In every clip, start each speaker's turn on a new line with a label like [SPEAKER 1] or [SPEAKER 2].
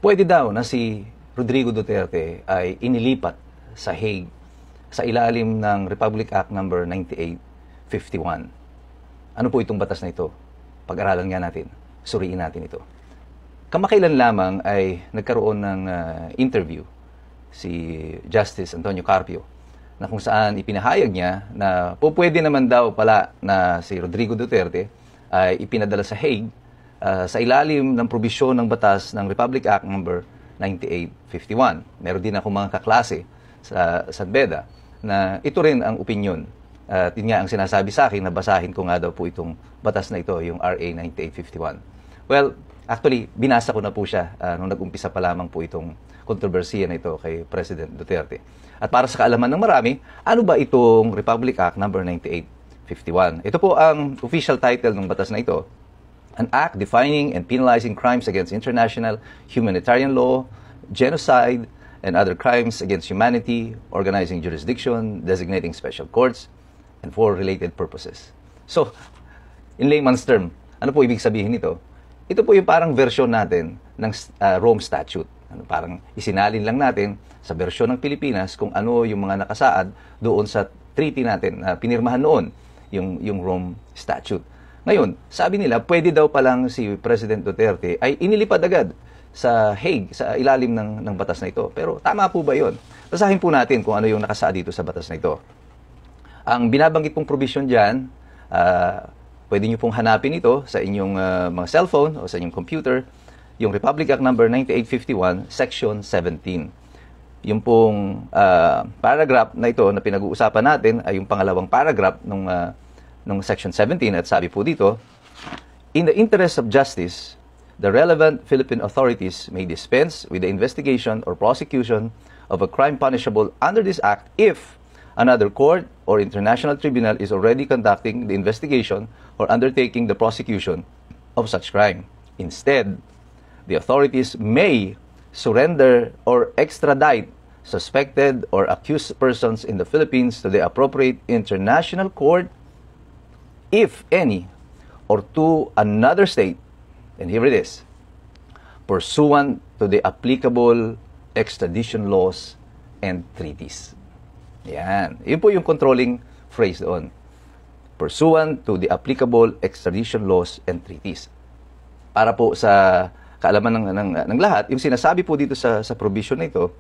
[SPEAKER 1] Pwede daw na si Rodrigo Duterte ay inilipat sa Hague sa ilalim ng Republic Act number 9851. Ano po itong batas na ito? Pag-aralan nga natin, suriin natin ito. Kamakailan lamang ay nagkaroon ng interview si Justice Antonio Carpio na kung saan ipinahayag niya na pwede naman daw pala na si Rodrigo Duterte ay ipinadala sa Hague sa ilalim ng probisyon ng batas ng Republic Act number 9851. Meron din ako mga kaklase sa Beda na ito rin ang opinyon. At yun nga ang sinasabi sa akin na basahin ko nga daw po itong batas na ito, yung RA 9851. Well, actually, binasa ko na po siya nung nag-umpisa pa lamang po itong kontrobersiya na ito kay President Duterte. At para sa kaalaman ng marami, ano ba itong Republic Act number 9851? Ito po ang official title ng batas na ito. An act defining and penalizing crimes against international humanitarian law, genocide, and other crimes against humanity, organizing jurisdiction, designating special courts, and for related purposes. So, in layman's term, ano po ibig sabihin nito? Ito po yung parang version natin ng Rome Statute. Parang isinalin lang natin sa bersyon ng Pilipinas kung ano yung mga nakasaad doon sa treaty natin na pinirmahan noon, yung Rome Statute. Ngayon, sabi nila, pwede daw palang si President Duterte ay inilipad agad sa Hague, sa ilalim ng batas na ito. Pero tama po ba yun? Basahin po natin kung ano yung nakasaad dito sa batas na ito. Ang binabanggit pong provision dyan, pwede nyo pong hanapin ito sa inyong mga cellphone o sa inyong computer, yung Republic Act number 9851, Section 17. Yung pong paragraph na ito na pinag-uusapan natin ay yung pangalawang paragraph ng Section 17 at sabi po dito, in the interest of justice, the relevant Philippine authorities may dispense with the investigation or prosecution of a crime punishable under this act if another court or international tribunal is already conducting the investigation or undertaking the prosecution of such crime. Instead, the authorities may surrender or extradite suspected or accused persons in the Philippines to the appropriate international court, if any, or to another state, and here it is, pursuant to the applicable extradition laws and treaties. Yan. Yun po yung controlling phrase doon. Pursuant to the applicable extradition laws and treaties. Para po sa kaalaman ng lahat, yung sinasabi po dito sa provision na ito,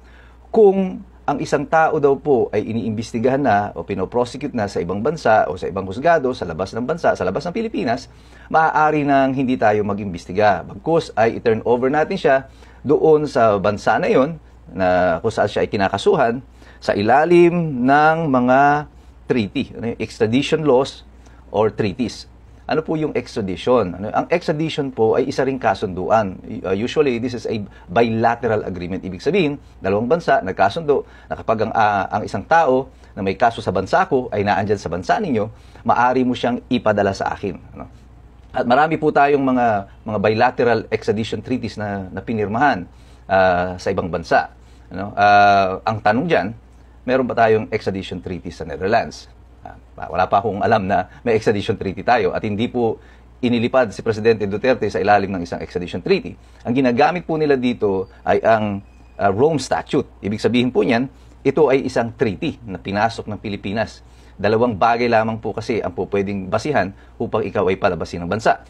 [SPEAKER 1] kung ang isang tao daw po ay iniimbestigahan na o pinoprosecute na sa ibang bansa o sa ibang husgado, sa labas ng bansa, sa labas ng Pilipinas, maaari nang hindi tayo mag-imbestiga. Bagkus ay i-turn over natin siya doon sa bansa na yon na kung saan siya ay kinakasuhan sa ilalim ng mga treaty, extradition laws or treaties. Ano po yung extradition? Ang extradition po ay isa ring kasunduan. Usually, this is a bilateral agreement. Ibig sabihin, dalawang bansa nagkasundo na kapag ang isang tao na may kaso sa bansa ko ay naandyan sa bansa ninyo, maaari mo siyang ipadala sa akin. At marami po tayong mga bilateral extradition treaties na pinirmahan sa ibang bansa. Ang tanong dyan, meron ba tayong extradition treaty sa Netherlands? Wala pa akong alam na may extradition treaty tayo at hindi po inilipad si Presidente Duterte sa ilalim ng isang extradition treaty. Ang ginagamit po nila dito ay ang Rome Statute. Ibig sabihin po niyan, ito ay isang treaty na pinasok ng Pilipinas. Dalawang bagay lamang po kasi ang po pwedeng basihan upang ikaw ay palabasin ng bansa.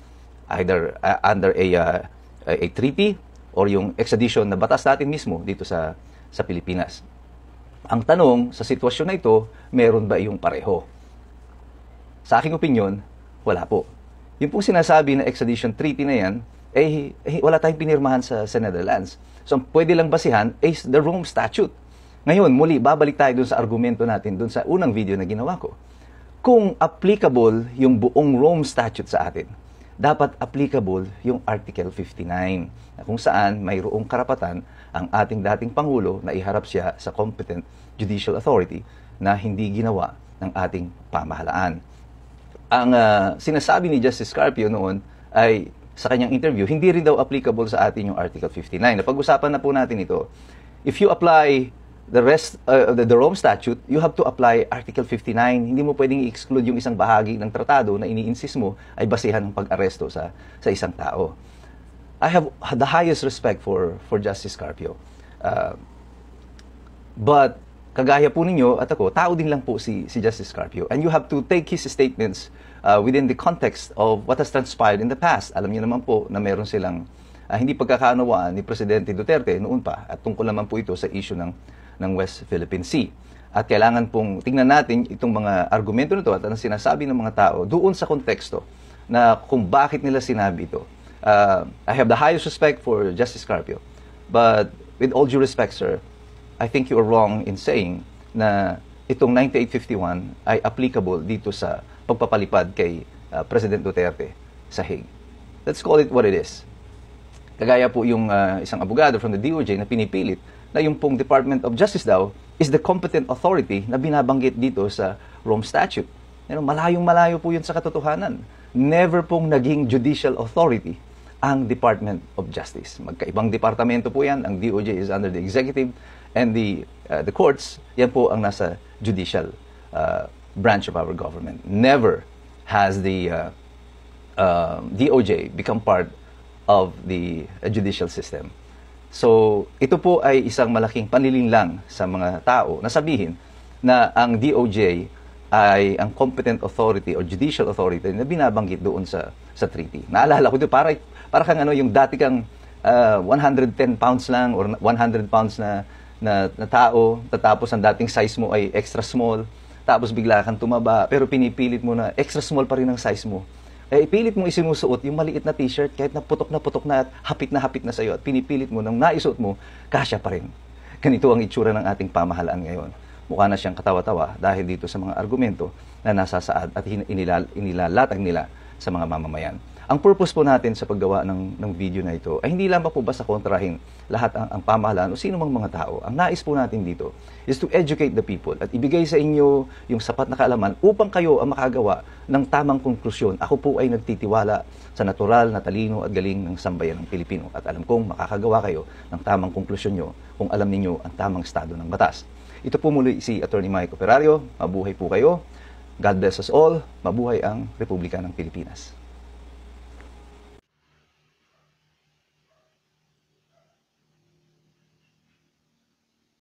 [SPEAKER 1] Either under a treaty or yung extradition na batas natin mismo dito sa Pilipinas. Ang tanong, sa sitwasyon na ito, meron ba yung pareho? Sa aking opinyon, wala po. Yung pong sinasabi na extradition treaty na yan, wala tayong pinirmahan sa Netherlands. So, ang pwede lang basihan is the Rome Statute. Ngayon, muli, babalik tayo dun sa argumento natin, dun sa unang video na ginawa ko. Kung applicable yung buong Rome Statute sa atin, dapat applicable yung Article 59, na kung saan mayroong karapatan ang ating dating Pangulo na iharap siya sa competent judicial authority na hindi ginawa ng ating pamahalaan. Ang sinasabi ni Justice Carpio noon ay sa kanyang interview, hindi rin daw applicable sa atin yung Article 59. Napag-usapan na po natin ito. If you apply the rest of the Rome Statute, you have to apply Article 59. Hindi mo pwedeng i-exclude yung isang bahagi ng tratado na ini-insist mo ay basihan ng pag-aresto sa isang tao. I have the highest respect for Justice Carpio. But kagaya po ninyo at ako, tao din lang po si Justice Carpio. And you have to take his statements within the context of what has transpired in the past. Alam niyo naman po na meron silang hindi pagkakaunawaan ni Presidente Duterte noon pa, at tungkol naman po ito sa issue ng West Philippine Sea. At kailangan pong tingnan natin itong mga argumento nito at ang sinasabi ng mga tao doon sa konteksto na kung bakit nila sinabi ito. I have the highest respect for Justice Carpio, but with all due respect, sir, I think you are wrong in saying na itong 9851 ay applicable dito sa pagpapalipad kay President Duterte sa Hague. Let's call it what it is. Kagaya po yung isang abogado from the DOJ na pinipilit na yung pong Department of Justice daw is the competent authority na binabanggit dito sa Rome Statute. Malayong-malayo po yun sa katotohanan. Never pong naging judicial authority ang Department of Justice. Magkaibang departamento po yan. Ang DOJ is under the executive and the courts, yan po ang nasa judicial branch of our government. Never has the DOJ become part of the judicial system. So, ito po ay isang malaking panlilinlang sa mga tao na sabihin na ang DOJ ay ang competent authority or judicial authority na binabanggit doon sa treaty. Naalala ko ito, para kang yung dati kang 110 pounds lang or 100 pounds na tao, tapos ang dating size mo ay extra small, tapos bigla kang tumaba, pero pinipilit mo na extra small pa rin ang size mo. Ipilit mo isinusuot yung maliit na t-shirt kahit na putok na at hapit na sa'yo, at pinipilit mo nang naisuot mo, kasya pa rin. Ganito ang itsura ng ating pamahalaan ngayon. Mukha na siyang katawa-tawa dahil dito sa mga argumento na nasasaad at inilalatag nila sa mga mamamayan. Ang purpose po natin sa paggawa ng video na ito ay hindi lang po basta kontrahin lahat ang pamahalaan o sino mang mga tao. Ang nais po natin dito is to educate the people at ibigay sa inyo yung sapat na kaalaman upang kayo ang makagawa ng tamang konklusyon. Ako po ay nagtitiwala sa natural na talino at galing ng sambayan ng Pilipino at alam kong makakagawa kayo ng tamang konklusyon nyo kung alam ninyo ang tamang estado ng batas. Ito po muli si Attorney Mike Operario. Mabuhay po kayo. God bless us all. Mabuhay ang Republika ng Pilipinas.